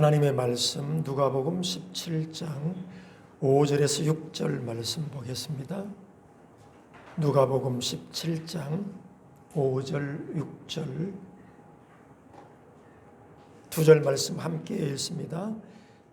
하나님의 말씀 누가복음 17장 5절에서 6절 말씀 보겠습니다. 누가복음 17장 5절 6절 두 절 말씀 함께 읽습니다.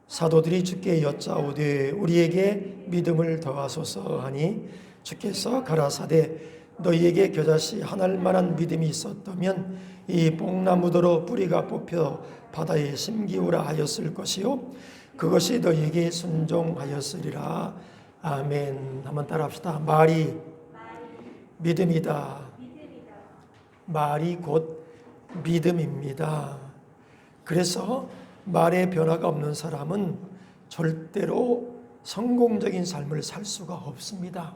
사도들이 주께 여짜오되 우리에게 믿음을 더하소서 하니 주께서 가라사대 너희에게 겨자씨 하나일 만한 믿음이 있었다면 이 뽕나무더러 뿌리가 뽑혀 바다에 심기우라 하였을 것이요 그것이 너희에게 순종하였으리라. 아멘. 한번 따라합시다. 말이 믿음이다. 말이 곧 믿음입니다. 그래서 말에 변화가 없는 사람은 절대로 성공적인 삶을 살 수가 없습니다.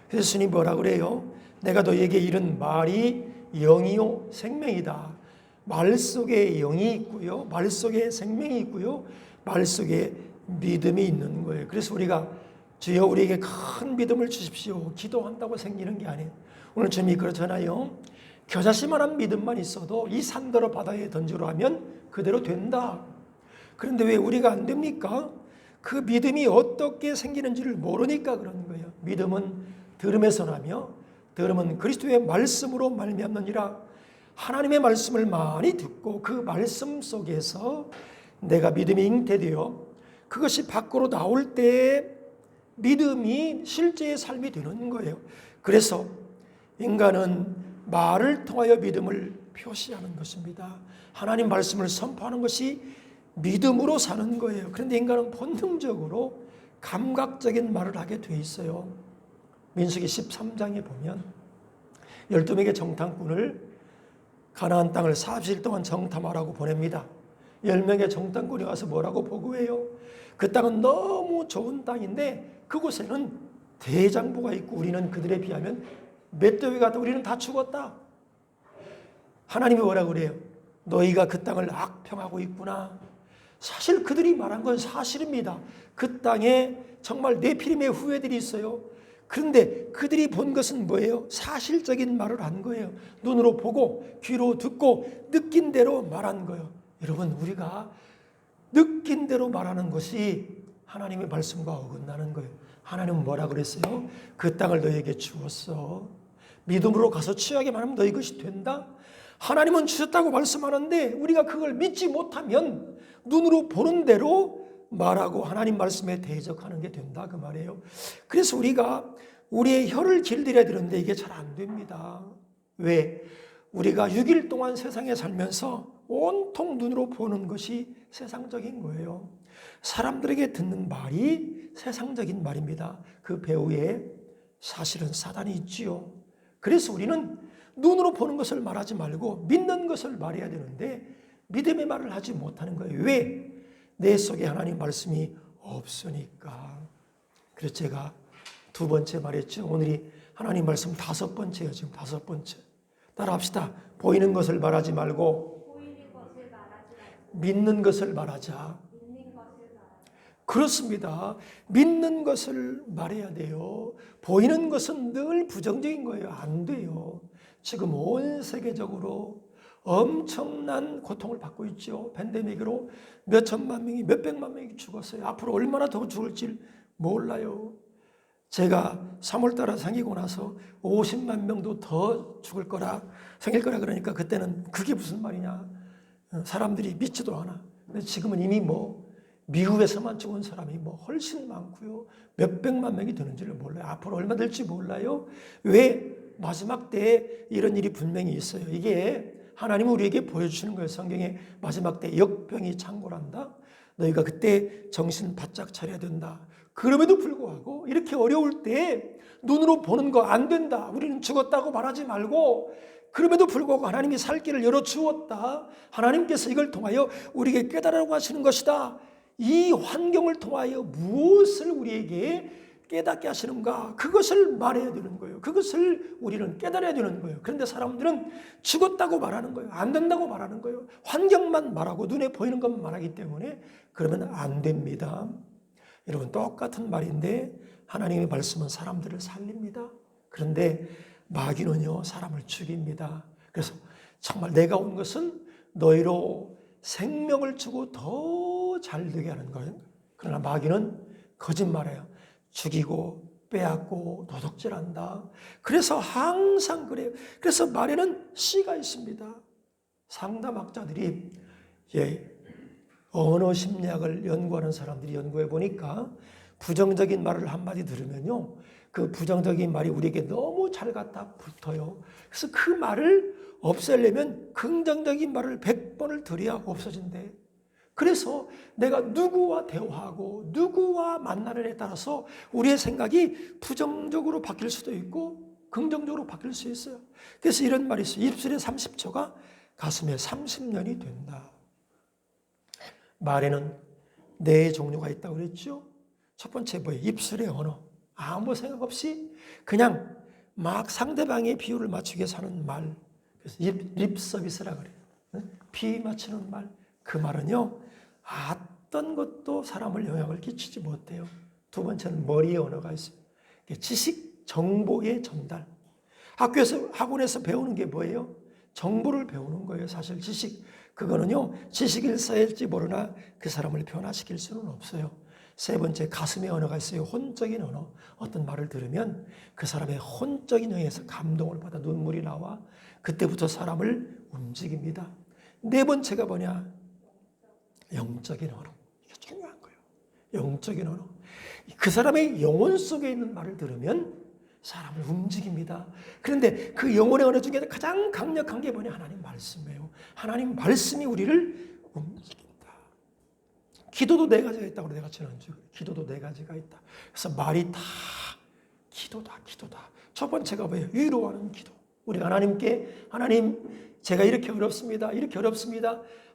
그래서 주님 뭐라 그래요? 내가 너희에게 이른 말이 영이요 생명이다. 말 속에 영이 있고요, 말 속에 생명이 있고요, 말 속에 믿음이 있는 거예요. 그래서 우리가 주여 우리에게 큰 믿음을 주십시오 기도한다고 생기는 게 아니에요. 오늘 주님이 그렇잖아요. 겨자씨만한 믿음만 있어도 이 산더러 바다에 던지러 하면 그대로 된다. 그런데 왜 우리가 안 됩니까? 그 믿음이 어떻게 생기는지를 모르니까 그런 거예요. 믿음은 들음에서 나며 들음은 그리스도의 말씀으로 말미암느니라. 하나님의 말씀을 많이 듣고 그 말씀 속에서 내가 믿음이 잉태되어 그것이 밖으로 나올 때 믿음이 실제의 삶이 되는 거예요. 그래서 인간은 말을 통하여 믿음을 표시하는 것입니다. 하나님 말씀을 선포하는 것이 믿음으로 사는 거예요. 그런데 인간은 본능적으로 감각적인 말을 하게 돼 있어요. 민수기 13장에 보면 12명의 정탐꾼을 가나안 땅을 40일 동안 정탐하라고 보냅니다. 10명의 정탐꾼이 와서 뭐라고 보고해요? 그 땅은 너무 좋은 땅인데 그곳에는 대장부가 있고 우리는 그들에 비하면 맷더위 같다. 우리는 다 죽었다. 하나님이 뭐라고 그래요? 너희가 그 땅을 악평하고 있구나. 사실 그들이 말한 건 사실입니다. 그 땅에 정말 네피림의 후예들이 있어요. 그런데 그들이 본 것은 뭐예요? 사실적인 말을 한 거예요. 눈으로 보고 귀로 듣고 느낀 대로 말한 거예요. 여러분 우리가 느낀 대로 말하는 것이 하나님의 말씀과 어긋나는 거예요. 하나님은 뭐라 그랬어요? 그 땅을 너희에게 주었어. 믿음으로 가서 취하기만 하면 너희 것이 된다. 하나님은 주셨다고 말씀하는데 우리가 그걸 믿지 못하면 눈으로 보는 대로 말하고 하나님 말씀에 대적하는 게 된다 그 말이에요. 그래서 우리가 우리의 혀를 길들여야 되는데 이게 잘 안 됩니다. 왜? 우리가 6일 동안 세상에 살면서 온통 눈으로 보는 것이 세상적인 거예요. 사람들에게 듣는 말이 세상적인 말입니다. 그 배후에 사실은 사단이 있지요. 그래서 우리는 눈으로 보는 것을 말하지 말고 믿는 것을 말해야 되는데 믿음의 말을 하지 못하는 거예요. 왜? 내 속에 하나님 말씀이 없으니까. 그래서 제가 두 번째 말했죠. 오늘이 하나님 말씀 다섯 번째예요. 지금 다섯 번째. 따라합시다. 보이는 것을 말하지 말고 믿는 것을 말하자. 그렇습니다. 믿는 것을 말해야 돼요. 보이는 것은 늘 부정적인 거예요. 안 돼요. 지금 온 세계적으로 엄청난 고통을 받고 있죠. 팬데믹으로 몇 천만 명이 몇 백만 명이 죽었어요. 앞으로 얼마나 더 죽을지 몰라요. 제가 3월 달에 생기고 나서 50만 명도 더 생길 거라 그러니까 그때는 그게 무슨 말이냐. 사람들이 믿지도 않아. 근데 지금은 이미 미국에서만 죽은 사람이 훨씬 많고요. 몇 백만 명이 되는지를 몰라요. 앞으로 얼마 될지 몰라요. 왜? 마지막 때에 이런 일이 분명히 있어요. 이게 하나님은 우리에게 보여주시는 거예요. 성경에 마지막 때 역병이 창궐한다. 너희가 그때 정신 바짝 차려야 된다. 그럼에도 불구하고 이렇게 어려울 때 눈으로 보는 거 안 된다. 우리는 죽었다고 말하지 말고 그럼에도 불구하고 하나님이 살 길을 열어주었다. 하나님께서 이걸 통하여 우리에게 깨달으라고 하시는 것이다. 이 환경을 통하여 무엇을 우리에게 깨닫게 하시는가? 그것을 말해야 되는 거예요. 그것을 우리는 깨달아야 되는 거예요. 그런데 사람들은 죽었다고 말하는 거예요. 안 된다고 말하는 거예요. 환경만 말하고 눈에 보이는 것만 말하기 때문에 그러면 안 됩니다. 여러분 똑같은 말인데 하나님의 말씀은 사람들을 살립니다. 그런데 마귀는요 사람을 죽입니다. 그래서 정말 내가 온 것은 너희로 생명을 주고 더 잘 되게 하는 거예요. 그러나 마귀는 거짓말해요. 죽이고 빼앗고 도둑질한다. 그래서 항상 그래요. 그래서 말에는 씨가 있습니다. 상담학자들이 언어 심리학을 연구하는 사람들이 연구해 보니까 부정적인 말을 한마디 들으면요, 그 부정적인 말이 우리에게 너무 잘 갖다 붙어요. 그래서 그 말을 없애려면 긍정적인 말을 100번을 들어야 없어진대. 그래서 내가 누구와 대화하고 누구와 만나느냐에 따라서 우리의 생각이 부정적으로 바뀔 수도 있고 긍정적으로 바뀔 수 있어요. 그래서 이런 말이 있어요. 입술에 30초가 가슴에 30년이 된다. 말에는 네 종류가 있다고 그랬죠. 첫 번째 뭐예요? 입술의 언어. 아무 생각 없이 그냥 막 상대방의 비율을 맞추기 위해서 하는 말. 그래서 립 서비스라 그래요. 비 맞추는 말. 그 말은요, 어떤 것도 사람을 영향을 끼치지 못해요. 두 번째는 머리의 언어가 있어요. 지식, 정보의 전달. 학원에서 배우는 게 뭐예요? 정보를 배우는 거예요. 사실 지식. 그거는요, 지식일사일지 모르나 그 사람을 변화시킬 수는 없어요. 세 번째, 가슴의 언어가 있어요. 혼적인 언어. 어떤 말을 들으면 그 사람의 혼적인 영에서 감동을 받아 눈물이 나와 그때부터 사람을 움직입니다. 네 번째가 뭐냐? 영적인 언어. 이게 중요한 거예요. 영적인 언어. 그 사람의 영혼 속에 있는 말을 들으면 사람을 움직입니다. 그런데 그 영혼의 언어 중에 가장 강력한 게 뭐냐? 하나님 말씀이에요. 하나님 말씀이 우리를 움직인다. 기도도 네 가지가 있다고 내가 지난주에 기도도 네 가지가 있다. 그래서 말이 다 기도다. 첫 번째가 뭐예요? 위로하는 기도. 우리가 하나님께 하나님 제가 이렇게 어렵습니다.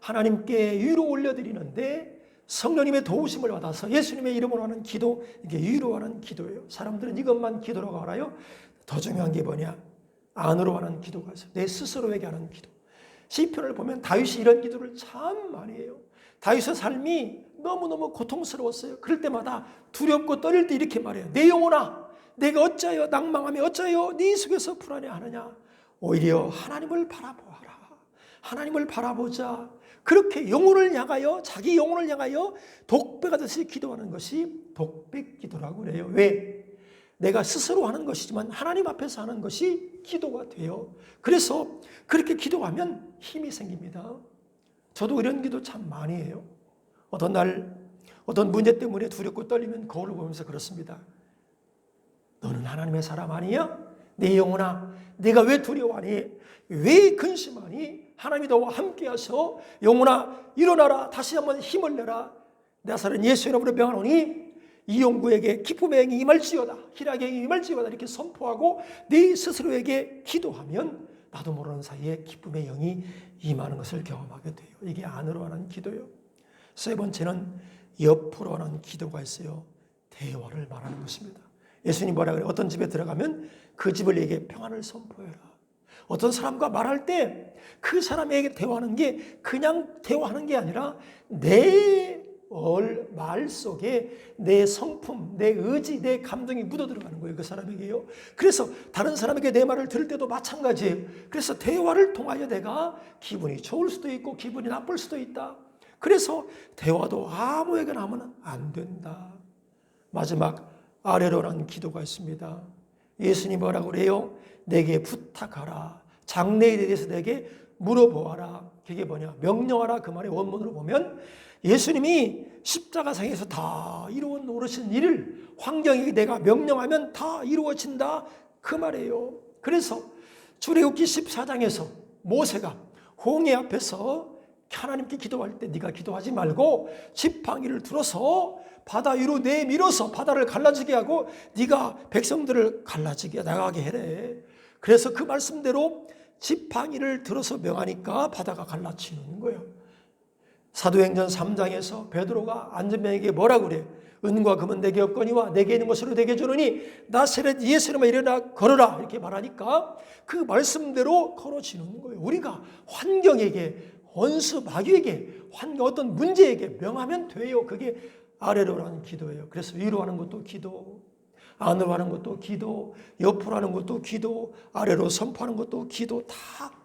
하나님께 위로 올려드리는데 성령님의 도우심을 받아서 예수님의 이름으로 하는 기도, 이게 위로하는 기도예요. 사람들은 이것만 기도라고 알아요. 더 중요한 게 뭐냐? 안으로 하는 기도가 있어요. 내 스스로에게 하는 기도. 시편을 보면 다윗이 이런 기도를 참 많이 해요. 다윗의 삶이 너무너무 고통스러웠어요. 그럴 때마다 두렵고 떨릴 때 이렇게 말해요. 내 영혼아, 내가 어찌하여 낭망하며 어찌하여 네 속에서 불안해하느냐. 오히려 하나님을 바라보아라. 하나님을 바라보자. 그렇게 영혼을 향하여, 자기 영혼을 향하여 독백하듯이 기도하는 것이 독백기도라고 그래요. 왜? 내가 스스로 하는 것이지만 하나님 앞에서 하는 것이 기도가 돼요. 그래서 그렇게 기도하면 힘이 생깁니다. 저도 이런 기도 참 많이 해요. 어떤 날 어떤 문제 때문에 두렵고 떨리면 거울을 보면서 그렇습니다. 너는 하나님의 사람 아니야? 내 영혼아, 내가 왜 두려워하니? 왜 근심하니? 하나님이 너와 함께하셔. 영혼아, 일어나라. 다시 한번 힘을 내라. 나사렛 예수 이름으로 명하노니 이용구에게 기쁨의 영이 임할지어다. 희락의 영이 임할지어다. 이렇게 선포하고 네 스스로에게 기도하면 나도 모르는 사이에 기쁨의 영이 임하는 것을 경험하게 돼요. 이게 안으로 하는 기도예요. 세 번째는 옆으로 하는 기도가 있어요. 대화를 말하는 것입니다. 예수님 뭐라 그래요? 어떤 집에 들어가면 그 집을 얘기해 평안을 선포해라. 어떤 사람과 말할 때 그 사람에게 대화하는 게 그냥 대화하는 게 아니라 내 말 속에 내 성품, 내 의지, 내 감동이 묻어 들어가는 거예요. 그 사람에게요. 그래서 다른 사람에게 내 말을 들을 때도 마찬가지예요. 그래서 대화를 통하여 내가 기분이 좋을 수도 있고 기분이 나쁠 수도 있다. 그래서 대화도 아무에게나 하면 안 된다. 마지막 아래로라는 기도가 있습니다. 예수님 뭐라고 그래요? 내게 부탁하라. 장래에 대해서 내게 물어보아라. 그게 뭐냐? 명령하라. 그 말의 원문으로 보면 예수님이 십자가상에서 다 이루어 오르신 일을 환경에게 내가 명령하면 다 이루어진다. 그 말이에요. 그래서 출애굽기 14장에서 모세가 홍해 앞에서 하나님께 기도할 때 네가 기도하지 말고 지팡이를 들어서 바다 위로 내밀어서 바다를 갈라지게 하고 네가 백성들을 갈라지게 나가게 해래. 그래서 그 말씀대로 지팡이를 들어서 명하니까 바다가 갈라지는 거예요. 사도행전 3장에서 베드로가 안전병에게 뭐라고 그래? 은과 금은 내게 없거니와 내게 있는 것으로 내게 주노니 나사렛 예수님아 일어나 걸어라 이렇게 말하니까 그 말씀대로 걸어지는 거예요. 우리가 환경에게 원수 마귀에게 어떤 문제에게 명하면 돼요. 그게 아래로 하는 기도예요. 그래서 위로 하는 것도 기도, 안으로 하는 것도 기도, 옆으로 하는 것도 기도, 아래로 선포하는 것도 기도, 다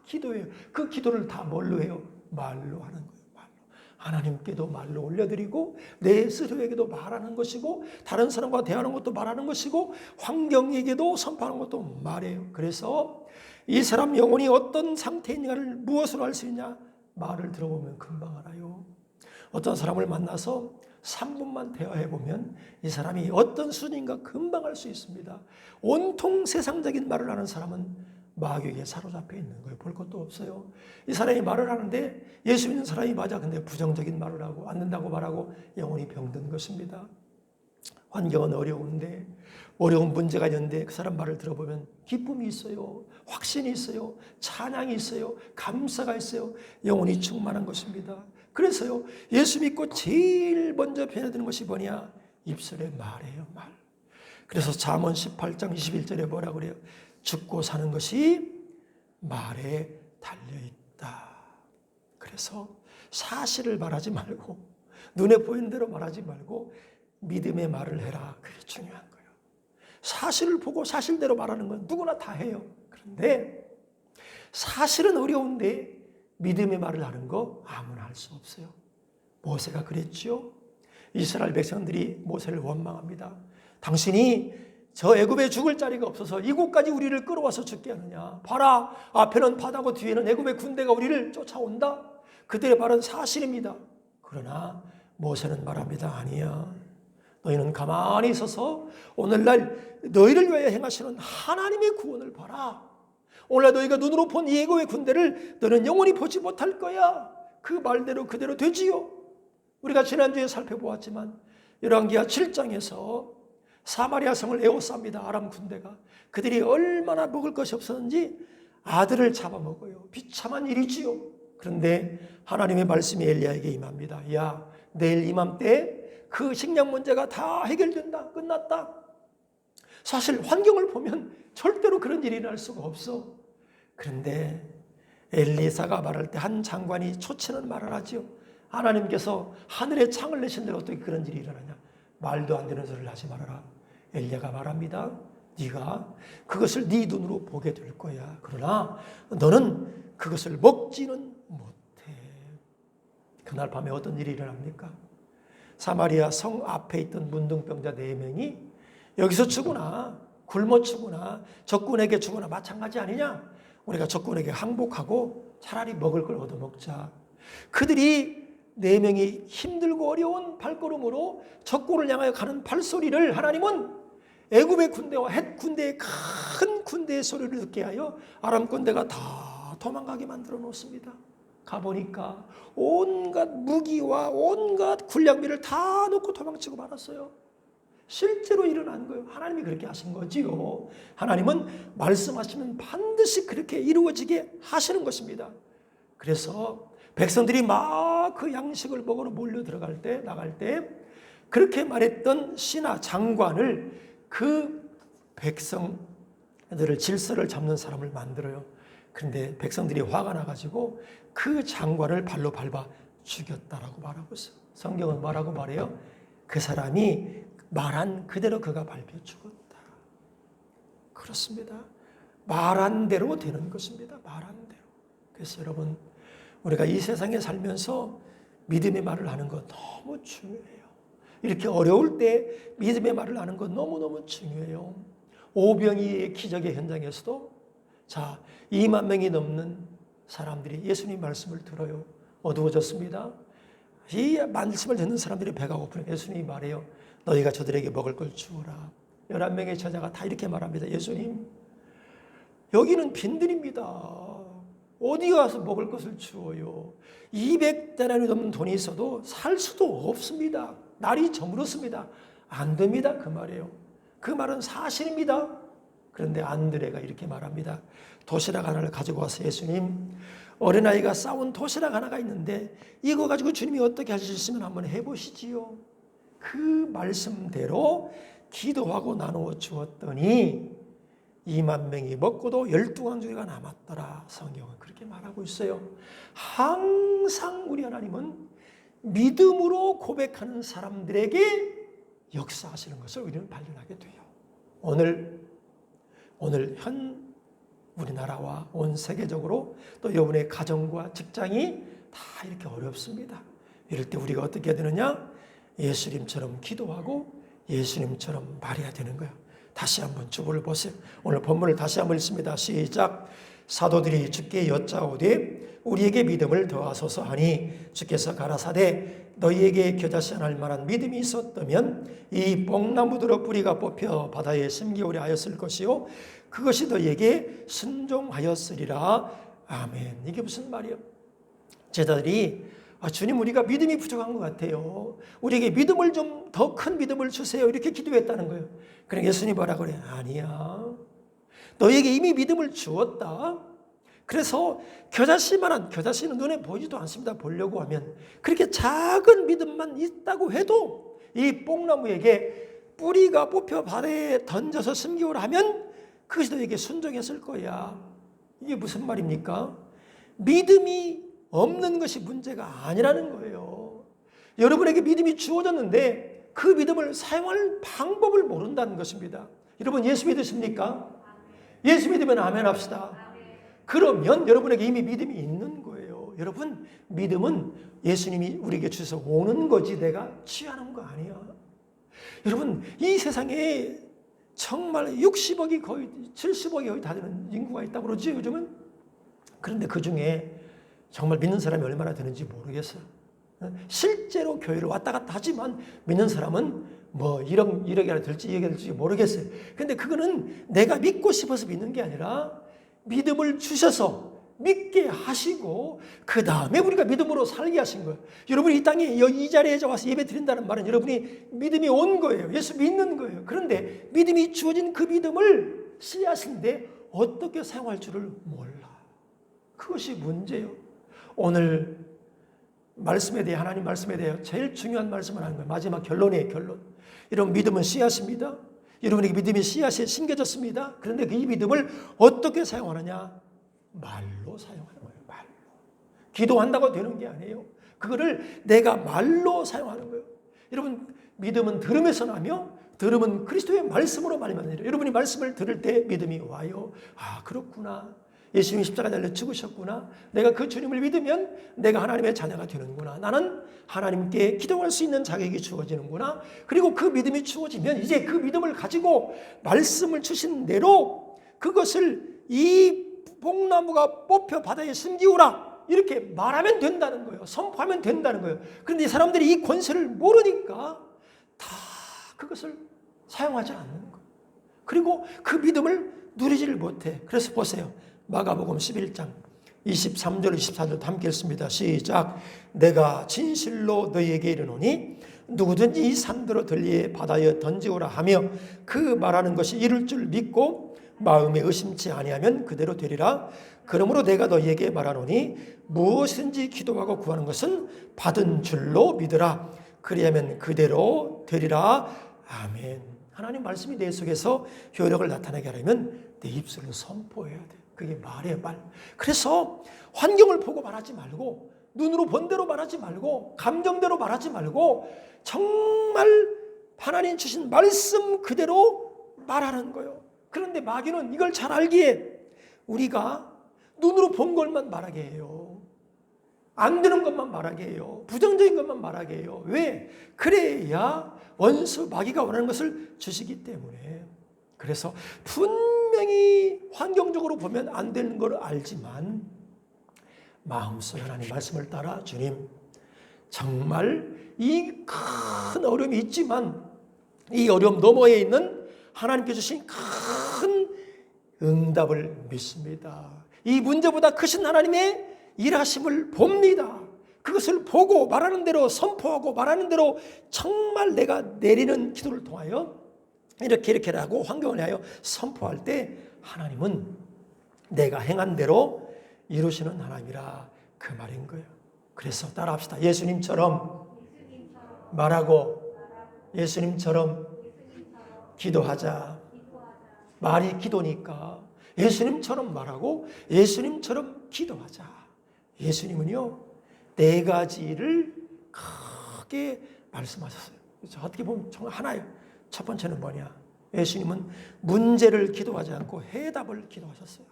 기도예요. 그 기도를 다 뭘로 해요? 말로 하는 거예요. 말로. 하나님께도 말로 올려드리고 내 스스로에게도 말하는 것이고 다른 사람과 대하는 것도 말하는 것이고 환경에게도 선포하는 것도 말해요. 그래서 이 사람 영혼이 어떤 상태인가를 무엇으로 알 수 있냐? 말을 들어보면 금방 알아요. 어떤 사람을 만나서 3분만 대화해보면 이 사람이 어떤 수준인가 금방 알 수 있습니다. 온통 세상적인 말을 하는 사람은 마귀에게 사로잡혀 있는 거예요. 볼 것도 없어요. 이 사람이 말을 하는데 예수 믿는 사람이 맞아. 근데 부정적인 말을 하고 안 된다고 말하고 영혼이 병든 것입니다. 환경은 어려운데 어려운 문제가 있는데 그 사람 말을 들어보면 기쁨이 있어요. 확신이 있어요. 찬양이 있어요. 감사가 있어요. 영혼이 충만한 것입니다. 그래서요, 예수 믿고 제일 먼저 변화되는 것이 뭐냐? 입술의 말이에요, 말. 그래서 잠언 18장 21절에 뭐라고 그래요? 죽고 사는 것이 말에 달려있다. 그래서 사실을 말하지 말고 눈에 보이는 대로 말하지 말고 믿음의 말을 해라. 그게 중요한 거예요. 사실을 보고 사실대로 말하는 건 누구나 다 해요. 그런데 사실은 어려운데 믿음의 말을 하는 거 아무나 할 수 없어요. 모세가 그랬죠. 이스라엘 백성들이 모세를 원망합니다. 당신이 저 애굽에 죽을 자리가 없어서 이곳까지 우리를 끌어와서 죽게 하느냐. 봐라, 앞에는 바다고 뒤에는 애굽의 군대가 우리를 쫓아온다. 그들의 말은 사실입니다. 그러나 모세는 말합니다. 아니야. 너희는 가만히 있어서 오늘날 너희를 위하여 행하시는 하나님의 구원을 봐라. 오늘날 너희가 눈으로 본 이 애굽의 군대를 너는 영원히 보지 못할 거야. 그 말대로 그대로 되지요. 우리가 지난주에 살펴보았지만 열왕기하 7장에서 사마리아 성을 에워쌉니다. 아람 군대가. 그들이 얼마나 먹을 것이 없었는지 아들을 잡아먹어요. 비참한 일이지요. 그런데 하나님의 말씀이 엘리야에게 임합니다. 야, 내일 이맘때 그 식량 문제가 다 해결된다. 끝났다. 사실 환경을 보면 절대로 그런 일이 일어날 수가 없어. 그런데 엘리사가 말할 때 한 장관이 초치는 말을 하지요. 하나님께서 하늘에 창을 내신데 어떻게 그런 일이 일어나냐. 말도 안 되는 소리를 하지 말아라. 엘리야가 말합니다. 네가 그것을 네 눈으로 보게 될 거야. 그러나 너는 그것을 먹지는 못해. 그날 밤에 어떤 일이 일어납니까? 사마리아 성 앞에 있던 문둥병자 4명이 여기서 죽으나 굶어 죽으나 적군에게 죽으나 마찬가지 아니냐? 우리가 적군에게 항복하고 차라리 먹을 걸 얻어먹자. 그들이 4명이 힘들고 어려운 발걸음으로 적군을 향하여 가는 발소리를 하나님은 애굽의 군대와 헷 군대의 큰 군대의 소리를 듣게 하여 아람 군대가 다 도망가게 만들어 놓습니다. 가보니까 온갖 무기와 온갖 군량미를 다 놓고 도망치고 말았어요. 실제로 일어난 거예요. 하나님이 그렇게 하신 거지요. 하나님은 말씀하시면 반드시 그렇게 이루어지게 하시는 것입니다. 그래서 백성들이 막 그 양식을 먹으러 몰려 들어갈 때, 나갈 때 그렇게 말했던 신하 장관을 그 백성들을 질서를 잡는 사람을 만들어요. 그런데 백성들이 화가 나가지고 그 장관을 발로 밟아 죽였다라고 말하고 있어요. 성경은 뭐라고 말해요? 그 사람이 말한 그대로 그가 밟혀 죽었다. 그렇습니다. 말한 대로 되는 것입니다. 말한 대로. 그래서 여러분, 우리가 이 세상에 살면서 믿음의 말을 하는 것 너무 중요해요. 이렇게 어려울 때 믿음의 말을 하는 것 너무너무 중요해요. 오병이의 기적의 현장에서도 2만 명이 넘는 사람들이 예수님 말씀을 들어요. 어두워졌습니다. 이 말씀을 듣는 사람들이 배가 고프니까 예수님이 말해요. 너희가 저들에게 먹을 걸 주어라. 11명의 제자가 다 이렇게 말합니다. 예수님, 여기는 빈들입니다. 어디 가서 먹을 것을 주어요. 200데나리 넘는 돈이 있어도 살 수도 없습니다. 날이 저물었습니다. 안 됩니다. 그 말이에요. 그 말은 사실입니다. 그런데 안드레가 이렇게 말합니다. 도시락 하나를 가지고 와서 예수님, 어린아이가 싸운 도시락 하나가 있는데 이거 가지고 주님이 어떻게 하실 수 있으면 한번 해보시지요. 그 말씀대로 기도하고 나누어 주었더니 2만 명이 먹고도 12강조가 남았더라. 성경은 그렇게 말하고 있어요. 항상 우리 하나님은 믿음으로 고백하는 사람들에게 역사하시는 것을 우리는 발견하게 돼요. 오늘 현 우리나라와 온 세계적으로 또 여러분의 가정과 직장이 다 이렇게 어렵습니다. 이럴 때 우리가 어떻게 해야 되느냐? 예수님처럼 기도하고 예수님처럼 말해야 되는 거예요. 다시 한번 주보를 보세요. 오늘 본문을 다시 한번 읽습니다. 시작. 사도들이 주께 여짜오되 우리에게 믿음을 더하소서 하니 주께서 가라사대 너희에게 겨자씨 할 만한 믿음이 있었다면 이 뽕나무들의 뿌리가 뽑혀 바다에 심기오려 하였을 것이요 그것이 너희에게 순종하였으리라. 아멘. 이게 무슨 말이에요? 제자들이 주님 우리가 믿음이 부족한 것 같아요. 우리에게 믿음을 좀 더 큰 믿음을 주세요. 이렇게 기도했다는 거예요. 그러니까 예수님 뭐라고 그래? 아니야. 너희에게 이미 믿음을 주었다. 그래서 겨자씨는 눈에 보이지도 않습니다. 보려고 하면. 그렇게 작은 믿음만 있다고 해도 이 뽕나무에게 뿌리가 뽑혀 바다에 던져서 심기오라 하면 그것이 너에게 순종했을 거야. 이게 무슨 말입니까? 믿음이 없는 것이 문제가 아니라는 거예요. 여러분에게 믿음이 주어졌는데 그 믿음을 사용할 방법을 모른다는 것입니다. 여러분 예수 믿으십니까? 예수 믿으면 아멘 합시다. 그러면 여러분에게 이미 믿음이 있는 거예요. 여러분 믿음은 예수님이 우리에게 주셔서 오는 거지 내가 취하는 거 아니야. 여러분 이 세상에 정말 60억이 거의 70억이 거의 다 되는 인구가 있다고 그러지 요즘은. 그런데 그 중에 정말 믿는 사람이 얼마나 되는지 모르겠어요. 실제로 교회를 왔다 갔다 하지만 믿는 사람은 뭐 1억이나 될지 2억이 될지 모르겠어요. 그런데 그거는 내가 믿고 싶어서 믿는 게 아니라 믿음을 주셔서 믿게 하시고 그 다음에 우리가 믿음으로 살게 하신 거예요. 여러분이 이 땅에 이 자리에 와서 예배 드린다는 말은 여러분이 믿음이 온 거예요. 예수 믿는 거예요. 그런데 믿음이 주어진 그 믿음을 씨앗인데 어떻게 사용할 줄을 몰라. 그것이 문제예요. 오늘 말씀에 대해 하나님 말씀에 대해 제일 중요한 말씀을 하는 거예요. 마지막 결론이에요. 결론. 여러분 믿음은 씨앗입니다. 여러분에게 믿음이 씨앗에 심겨졌습니다. 그런데 이 믿음을 어떻게 사용하느냐? 말로 사용하는 거예요. 말로. 기도한다고 되는 게 아니에요. 그거를 내가 말로 사용하는 거예요. 여러분 믿음은 들음에서 나며 들음은 그리스도의 말씀으로 말미암아. 여러분이 말씀을 들을 때 믿음이 와요. 아 그렇구나. 예수님이 십자가에 달려 죽으셨구나. 내가 그 주님을 믿으면 내가 하나님의 자녀가 되는구나. 나는 하나님께 기도할 수 있는 자격이 주어지는구나. 그리고 그 믿음이 주어지면 이제 그 믿음을 가지고 말씀을 주신 대로 그것을 이 뽕나무가 뽑혀 바다에 심기우라 이렇게 말하면 된다는 거예요. 선포하면 된다는 거예요. 그런데 이 사람들이 이 권세를 모르니까 다 그것을 사용하지 않는 거예요. 그리고 그 믿음을 누리지를 못해. 그래서 보세요. 마가복음 11장 23절 24절 함께 읽습니다. 시작. 내가 진실로 너희에게 이르노니 누구든지 이 산더러 들리에 바다에 던지오라 하며 그 말하는 것이 이룰 줄 믿고 마음에 의심치 아니하면 그대로 되리라. 그러므로 내가 너희에게 말하노니 무엇이든지 기도하고 구하는 것은 받은 줄로 믿으라. 그리하면 그대로 되리라. 아멘. 하나님 말씀이 내 속에서 효력을 나타나게 하려면 내 입술로 선포해야 돼. 그게 말이에요, 말. 그래서 환경을 보고 말하지 말고 눈으로 본 대로 말하지 말고 감정대로 말하지 말고 정말 하나님 주신 말씀 그대로 말하는 거예요. 그런데 마귀는 이걸 잘 알기에 우리가 눈으로 본 것만 말하게 해요. 안 되는 것만 말하게 해요. 부정적인 것만 말하게 해요. 왜? 그래야 원수 마귀가 원하는 것을 주시기 때문에. 그래서 분명히 환경적으로 보면 안 되는 걸 알지만 마음속에 하나님 말씀을 따라 주님 정말 이 큰 어려움이 있지만 이 어려움 너머에 있는 하나님께 주신 큰 응답을 믿습니다. 이 문제보다 크신 하나님의 일하심을 봅니다. 그것을 보고 말하는 대로 선포하고 말하는 대로 정말 내가 내리는 기도를 통하여 이렇게 하고 환경을 위하여 선포할 때 하나님은 내가 행한 대로 이루시는 하나님이라 그 말인 거예요. 그래서 따라합시다. 예수님처럼 말하고 예수님처럼 기도하자. 말이 기도니까 예수님처럼 말하고 예수님처럼 기도하자. 예수님은요 4가지를 크게 말씀하셨어요. 어떻게 보면 정말 하나예요. 첫 번째는 뭐냐? 예수님은 문제를 기도하지 않고 해답을 기도하셨어요.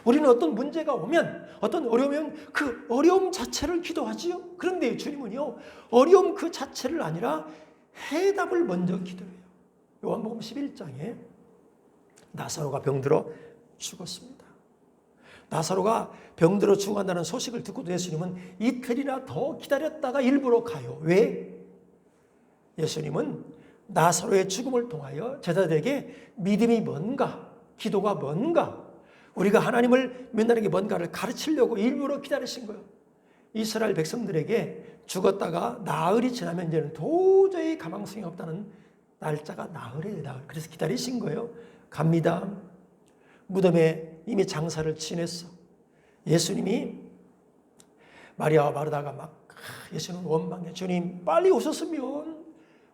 우리는 어떤 문제가 오면, 어떤 어려움이 오면 그 어려움 자체를 기도하지요. 그런데 주님은요, 어려움 그 자체를 아니라 해답을 먼저 기도해요. 요한복음 11장에 나사로가 병들어 죽었습니다. 나사로가 병들어 죽어간다는 소식을 듣고도 예수님은 이틀이나 더 기다렸다가 일부러 가요. 왜? 예수님은 나사로의 죽음을 통하여 제자들에게 믿음이 뭔가, 기도가 뭔가, 우리가 하나님을 믿는 게 뭔가를 가르치려고 일부러 기다리신 거예요. 이스라엘 백성들에게 죽었다가 나흘이 지나면 이제는 도저히 가망성이 없다는 날짜가 나흘이에요. 나흘. 그래서 기다리신 거예요. 갑니다. 무덤에 이미 장사를 지냈어. 예수님이 마리아와 마르다가 막 예수님 원망해. 주님 빨리 오셨으면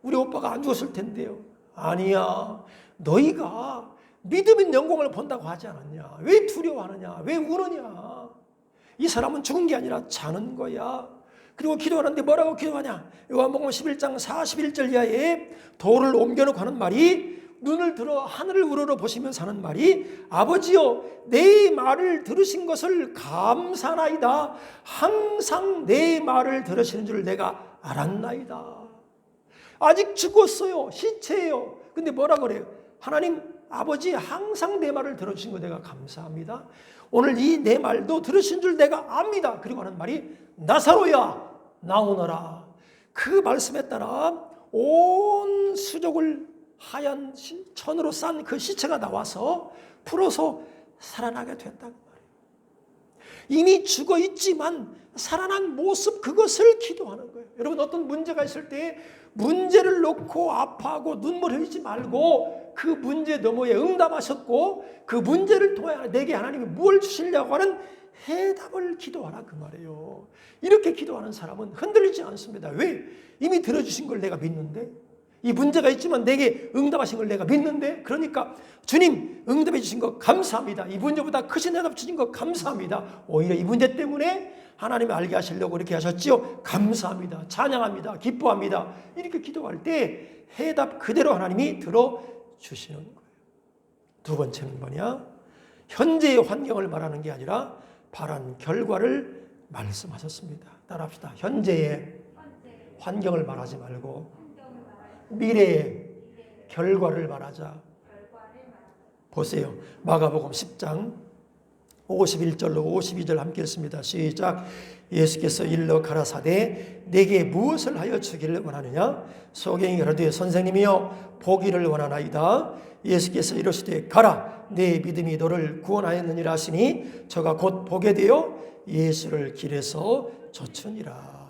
우리 오빠가 안 죽었을 텐데요. 아니야. 너희가 믿음인 영광을 본다고 하지 않았냐. 왜 두려워하느냐. 왜 우느냐. 이 사람은 죽은 게 아니라 자는 거야. 그리고 기도하는데 뭐라고 기도하냐. 요한복음 11장 41절 이하에 돌을 옮겨놓고 하는 말이, 눈을 들어 하늘을 우러러 보시면서 하는 말이, 아버지여 내 말을 들으신 것을 감사나이다. 항상 내 말을 들으시는 줄 내가 알았나이다. 아직 죽었어요. 시체예요. 근데 뭐라 그래요? 하나님 아버지 항상 내 말을 들어주신 거 내가 감사합니다. 오늘 이 내 말도 들으신 줄 내가 압니다. 그리고 하는 말이 나사로야 나오너라. 그 말씀에 따라 온 수족을 하얀 천으로 싼 그 시체가 나와서 풀어서 살아나게 됐다고 말이에요. 이미 죽어 있지만 살아난 모습, 그것을 기도하는 거예요. 여러분, 어떤 문제가 있을 때 문제를 놓고 아파하고 눈물 흘리지 말고 그 문제 너머에 응답하셨고 그 문제를 통해 내게 하나님이 무엇을 주시려고 하는 해답을 기도하라 그 말이에요. 이렇게 기도하는 사람은 흔들리지 않습니다. 왜? 이미 들어주신 걸 내가 믿는데, 이 문제가 있지만 내게 응답하신 걸 내가 믿는데, 그러니까 주님 응답해 주신 거 감사합니다. 이 문제보다 크신 해답 주신 거 감사합니다. 오히려 이 문제 때문에 하나님이 알게 하시려고 이렇게 하셨지요. 감사합니다. 찬양합니다. 기뻐합니다. 이렇게 기도할 때 해답 그대로 하나님이 들어주시는 거예요. 두 번째는 뭐냐? 현재의 환경을 말하는 게 아니라 바란 결과를 말씀하셨습니다. 따라합시다. 현재의 환경을 말하지 말고 미래의 결과를 말하자. 보세요. 마가복음 10장 51절로 52절 함께 읽습니다. 시작. 예수께서 일러 가라사대 내게 무엇을 하여 주기를 원하느냐? 소경이 가로되 선생님이여 보기를 원하나이다. 예수께서 이르시되 가라 내 믿음이 너를 구원하였느니라 하시니 저가 곧 보게 되어 예수를 길에서 쫓으니라.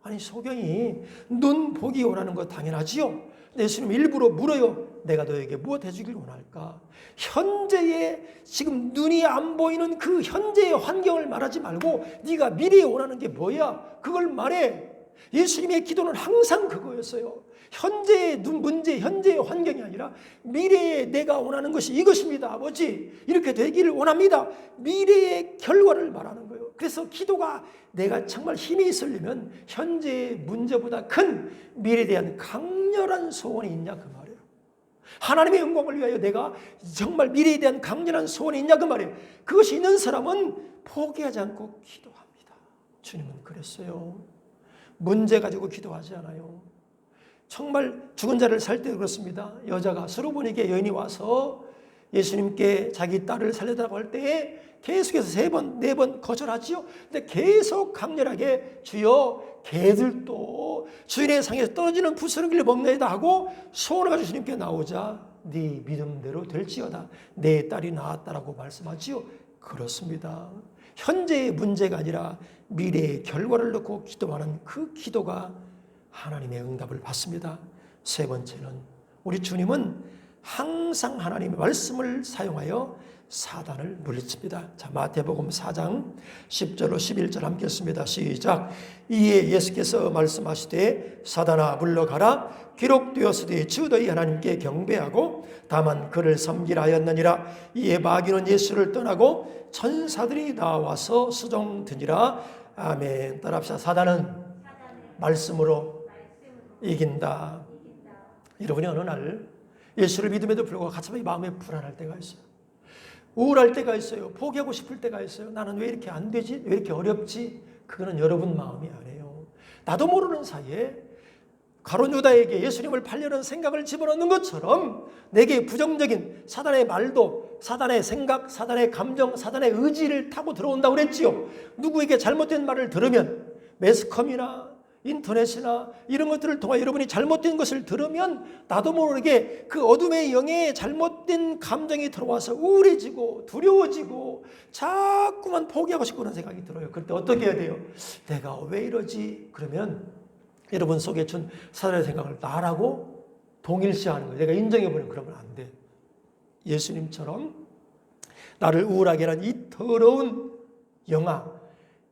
아니, 소경이 눈 보기 원하는 거 당연하지요. 예수님 일부러 물어요. 내가 너에게 무엇 해주길 원할까? 현재의 지금 눈이 안 보이는 그 현재의 환경을 말하지 말고 네가 미래에 원하는 게 뭐야? 그걸 말해. 예수님의 기도는 항상 그거였어요. 현재의 문제, 현재의 환경이 아니라 미래에 내가 원하는 것이 이것입니다. 아버지 이렇게 되기를 원합니다. 미래의 결과를 말하는 거예요. 그래서 기도가 내가 정말 힘이 있으려면 현재의 문제보다 큰 미래에 대한 강렬한 소원이 있냐 그 말이에요. 하나님의 영광을 위하여 내가 정말 미래에 대한 강렬한 소원이 있냐 그 말이에요. 그것이 있는 사람은 포기하지 않고 기도합니다. 주님은 그랬어요. 문제 가지고 기도하지 않아요. 정말 죽은 자를 살 때 그렇습니다. 여자가 수르보니게 여인이 와서 예수님께 자기 딸을 살려달라고 할 때에 계속해서 3번, 4번 거절하지요. 근데 계속 강렬하게 주여 개들도 주인의 상에서 떨어지는 부스러기를 먹나이다 하고 소원을 가지고 주님께 나오자 네 믿음대로 될지어다. 내 딸이 나았다라고 말씀하지요. 그렇습니다. 현재의 문제가 아니라 미래의 결과를 놓고 기도하는 그 기도가 하나님의 응답을 받습니다. 세 번째는 우리 주님은 항상 하나님의 말씀을 사용하여 사단을 물리칩니다. 자, 마태복음 4장 10절로 11절 함께 읽습니다. 시작. 이에 예수께서 말씀하시되 사단아 물러가라 기록되었으되 주 너희 하나님께 경배하고 다만 그를 섬기라 하였느니라. 이에 마귀는 예수를 떠나고 천사들이 나와서 수종드니라. 아멘. 따라합시다. 사단은 말씀으로 이긴다. 여러분이 어느 날 예수를 믿음에도 불구하고 가슴이 마음에 불안할 때가 있어요. 우울할 때가 있어요. 포기하고 싶을 때가 있어요. 나는 왜 이렇게 안 되지? 왜 이렇게 어렵지? 그거는 여러분 마음이 아니에요. 나도 모르는 사이에 가룟 유다에게 예수님을 팔려는 생각을 집어넣는 것처럼 내게 부정적인 사단의 말도, 사단의 생각, 사단의 감정, 사단의 의지를 타고 들어온다고 그랬지요. 누구에게 잘못된 말을 들으면 매스컴이나 인터넷이나 이런 것들을 통해 여러분이 잘못된 것을 들으면 나도 모르게 그 어둠의 영에 잘못된 감정이 들어와서 우울해지고 두려워지고 자꾸만 포기하고 싶고 그런 생각이 들어요. 그때 어떻게 해야 돼요? 내가 왜 이러지? 그러면 여러분 속에 준 사단의 생각을 나라고 동일시하는 거예요. 내가 인정해버리면 그러면 안 돼. 예수님처럼 나를 우울하게 하는 이 더러운 영아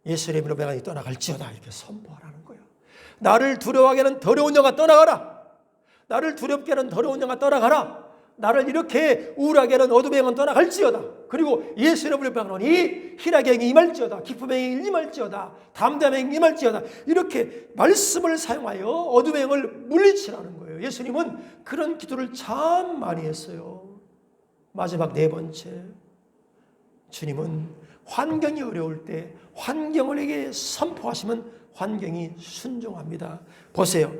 예수님으로 명하니 떠나갈지어다 이렇게 선포하라는 거예요. 나를 두려워하게 하는 더러운 영아 떠나가라. 나를 두렵게 하는 더러운 영아 떠나가라. 나를 이렇게 우울하게 하는 어둠의 영은 떠나갈지어다. 그리고 예수님으로 명하니 희락의 영이 임할지어다. 기쁨의 영이 임할지어다. 담대함의 영이 임할지어다. 이렇게 말씀을 사용하여 어둠의 영을 물리치라는 거예요. 예수님은 그런 기도를 참 많이 했어요. 마지막 네 번째, 주님은 환경이 어려울 때 환경에게 선포하시면 환경이 순종합니다. 보세요.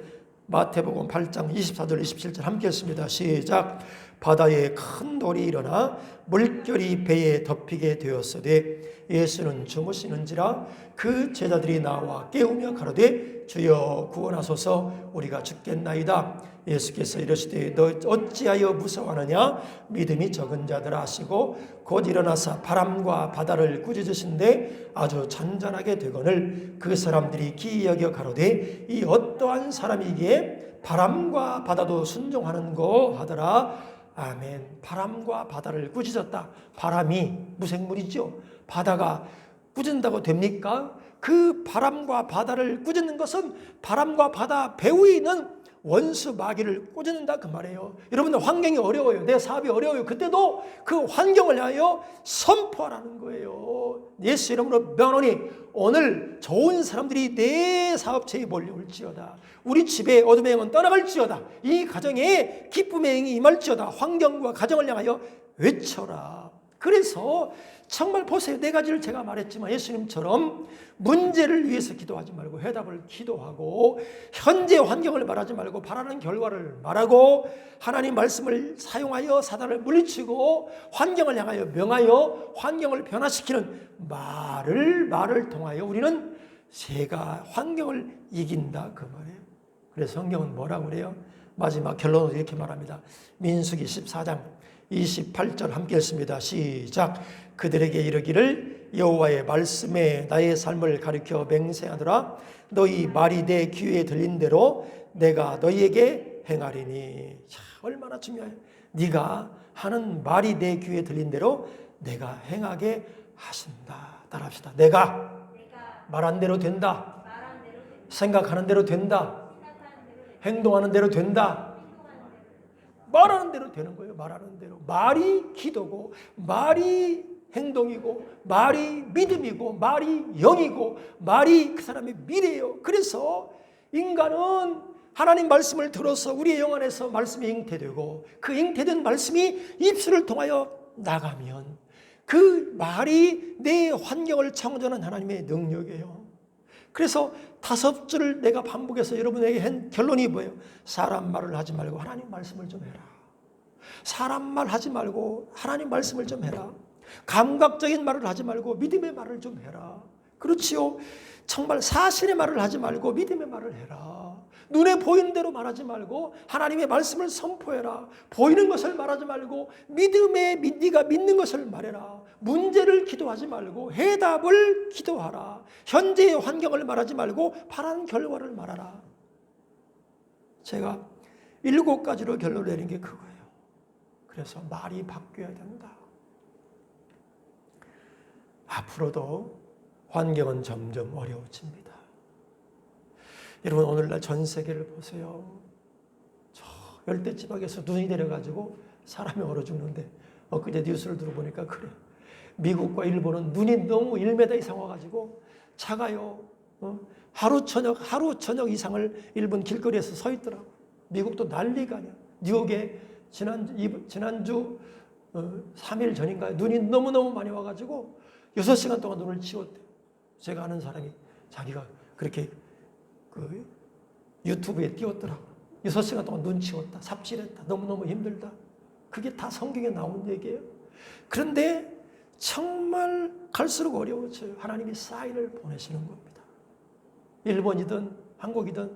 마태복음 8장 24절 27절 함께 했습니다. 시작. 바다에 큰 돌이 일어나 물결이 배에 덮이게 되었으되 예수는 주무시는지라 그 제자들이 나와 깨우며 가로되 주여 구원하소서 우리가 죽겠나이다. 예수께서 이르시되 너 어찌하여 무서워하느냐 믿음이 적은 자들아 하시고 곧 일어나사 바람과 바다를 꾸짖으신데 아주 잔잔하게 되거늘 그 사람들이 기이 여겨 가로되 이 어떠한 사람이기에 바람과 바다도 순종하는고 하더라. 아멘. 바람과 바다를 꾸짖었다. 바람이 무생물이죠. 바다가 꾸짖는다고 됩니까? 그 바람과 바다를 꾸짖는 것은 바람과 바다 배후에 있는 원수 마귀를 꾸짖는다 그 말이에요. 여러분들 환경이 어려워요. 내 사업이 어려워요. 그때도 그 환경을 향하여 선포하라는 거예요. 예수 이름으로 명하노니 오늘 좋은 사람들이 내 사업체에 몰려올지어다. 우리 집에 어둠의 영은 떠나갈지어다. 이 가정에 기쁨의 영이 임할지어다. 환경과 가정을 향하여 외쳐라. 그래서 정말 보세요. 네 가지를 제가 말했지만 예수님처럼 문제를 위해서 기도하지 말고 해답을 기도하고 현재 환경을 말하지 말고 바라는 결과를 말하고 하나님 말씀을 사용하여 사단을 물리치고 환경을 향하여 명하여 환경을 변화시키는 말을 통하여 우리는 새가 환경을 이긴다 그 말이에요. 그래서 성경은 뭐라고 그래요? 마지막 결론으로 이렇게 말합니다. 민수기 14장 28절 함께 읽습니다. 시작. 그들에게 이르기를 여호와의 말씀에 나의 삶을 가리켜 맹세하노라. 너희 말이 내 귀에 들린 대로 내가 너희에게 행하리니. 자, 얼마나 중요해요. 네가 하는 말이 내 귀에 들린 대로 내가 행하게 하신다. 따라합시다. 내가 말한 대로 된다. 생각하는 대로 된다. 행동하는 대로 된다. 말하는 대로 되는 거예요. 말하는 대로. 말이 기도고 말이 행동이고 말이 믿음이고 말이 영이고 말이 그 사람의 미래예요. 그래서 인간은 하나님 말씀을 들어서 우리의 영 안에서 말씀이 잉태되고 그 잉태된 말씀이 입술을 통하여 나가면 그 말이 내 환경을 창조하는 하나님의 능력이에요. 그래서 5줄을 내가 반복해서 여러분에게 한 결론이 뭐예요? 사람 말을 하지 말고 하나님 말씀을 좀 해라. 사람 말 하지 말고 하나님 말씀을 좀 해라. 감각적인 말을 하지 말고 믿음의 말을 좀 해라. 그렇지요. 정말 사실의 말을 하지 말고 믿음의 말을 해라. 눈에 보이는 대로 말하지 말고 하나님의 말씀을 선포해라. 보이는 것을 말하지 말고 네가 믿는 것을 말해라. 문제를 기도하지 말고 해답을 기도하라. 현재의 환경을 말하지 말고 바라는 결과를 말하라. 제가 7가지로 결론을 내린 게 그거예요. 그래서 말이 바뀌어야 된다. 앞으로도 환경은 점점 어려워집니다. 여러분 오늘날 전 세계를 보세요. 저 열대지방에서 눈이 내려가지고 사람이 얼어 죽는데 엊그제 뉴스를 들어보니까 그래. 미국과 일본은 눈이 너무 1m 이상 와가지고 차가요. 하루 저녁 이상을 일본 길거리에서 서 있더라고. 미국도 난리가 아니야. 뉴욕에 지난주 3일 전인가 눈이 너무너무 많이 와가지고 6시간 동안 눈을 치웠대요. 제가 아는 사람이 자기가 그렇게 그 유튜브에 띄웠더라고요. 6시간 동안 눈 치웠다, 삽질했다, 너무너무 힘들다. 그게 다 성경에 나온 얘기예요. 그런데 정말 갈수록 어려워져요. 하나님이 사인을 보내시는 겁니다. 일본이든 한국이든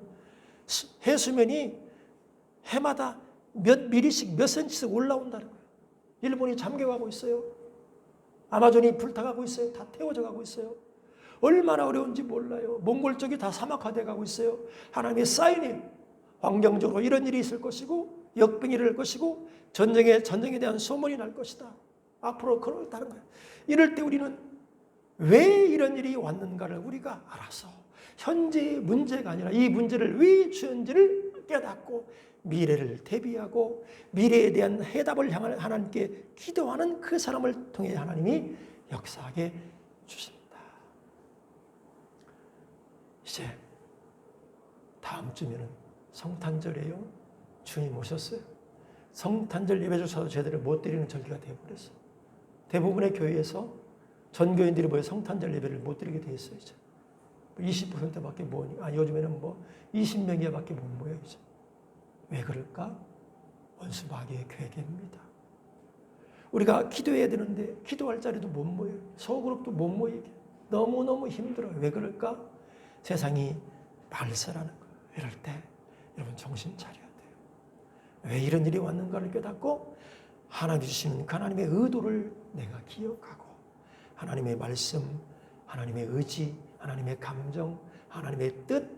해수면이 해마다 몇 미리씩 몇 센치씩 올라온다는 거예요. 일본이 잠겨가고 있어요. 아마존이 불타가고 있어요. 다 태워져 가고 있어요. 얼마나 어려운지 몰라요. 몽골 쪽이 다 사막화돼 가고 있어요. 하나님의 사인이에요. 환경적으로 이런 일이 있을 것이고 역병이 일어날 것이고 전쟁에 대한 소문이 날 것이다. 앞으로 그렇다는 거예요. 이럴 때 우리는 왜 이런 일이 왔는가를 우리가 알아서 현재의 문제가 아니라 이 문제를 왜 주었는지를 깨닫고 미래를 대비하고 미래에 대한 해답을 향한 하나님께 기도하는 그 사람을 통해 하나님이 역사하게 주십니다. 이제 다음 주면은 성탄절이에요. 주님 오셨어요. 성탄절 예배조차도 제대로 못 드리는 절기가 되어버렸어요. 대부분의 교회에서 전교인들이 모여 성탄절 예배를 못 드리게 돼 있어요. 이제 20%밖에 요즘에는 20명이밖에 못 모여요. 이제. 왜 그럴까? 원수 마귀의 괴계입니다. 우리가 기도해야 되는데 기도할 자리도 못 모여요. 소그룹도 못 모이게. 너무너무 힘들어요. 왜 그럴까? 세상이 말세라는 거예요. 이럴 때 여러분 정신 차려야 돼요. 왜 이런 일이 왔는가를 깨닫고 하나님 주시는 그 하나님의 의도를 내가 기억하고 하나님의 말씀, 하나님의 의지, 하나님의 감정, 하나님의 뜻,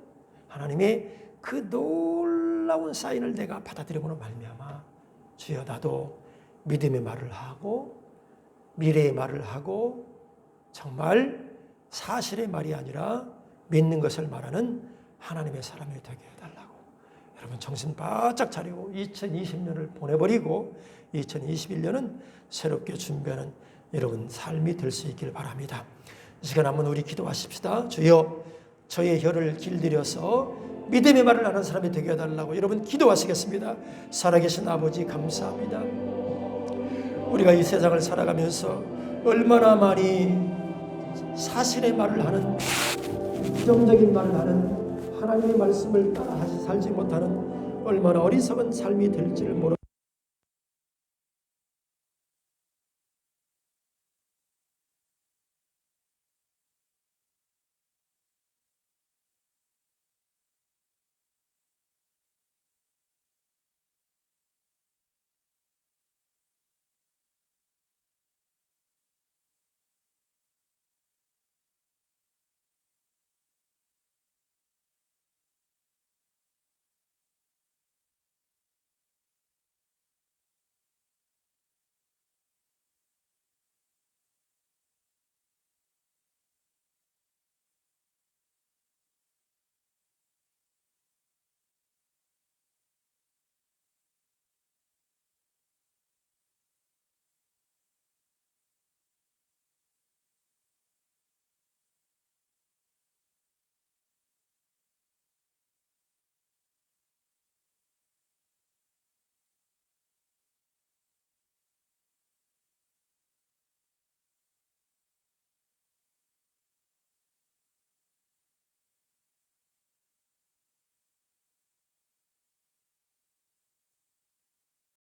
하나님의 그 놀라운 사인을 내가 받아들이므로 말미암아 주여 나도 믿음의 말을 하고 미래의 말을 하고 정말 사실의 말이 아니라 믿는 것을 말하는 하나님의 사람이 되게 해달라고. 여러분 정신 바짝 차리고 2020년을 보내버리고 2021년은 새롭게 준비하는 여러분 삶이 될 수 있길 바랍니다. 이 시간 한번 우리 기도하십시다. 주여 저의 혀를 길들여서 믿음의 말을 하는 사람이 되게 해달라고 여러분 기도하시겠습니다. 살아계신 아버지 감사합니다. 우리가 이 세상을 살아가면서 얼마나 많이 사실의 말을 하는 부정적인 말을 하는 하나님의 말씀을 따라 살지 못하는 얼마나 어리석은 삶이 될지를 모르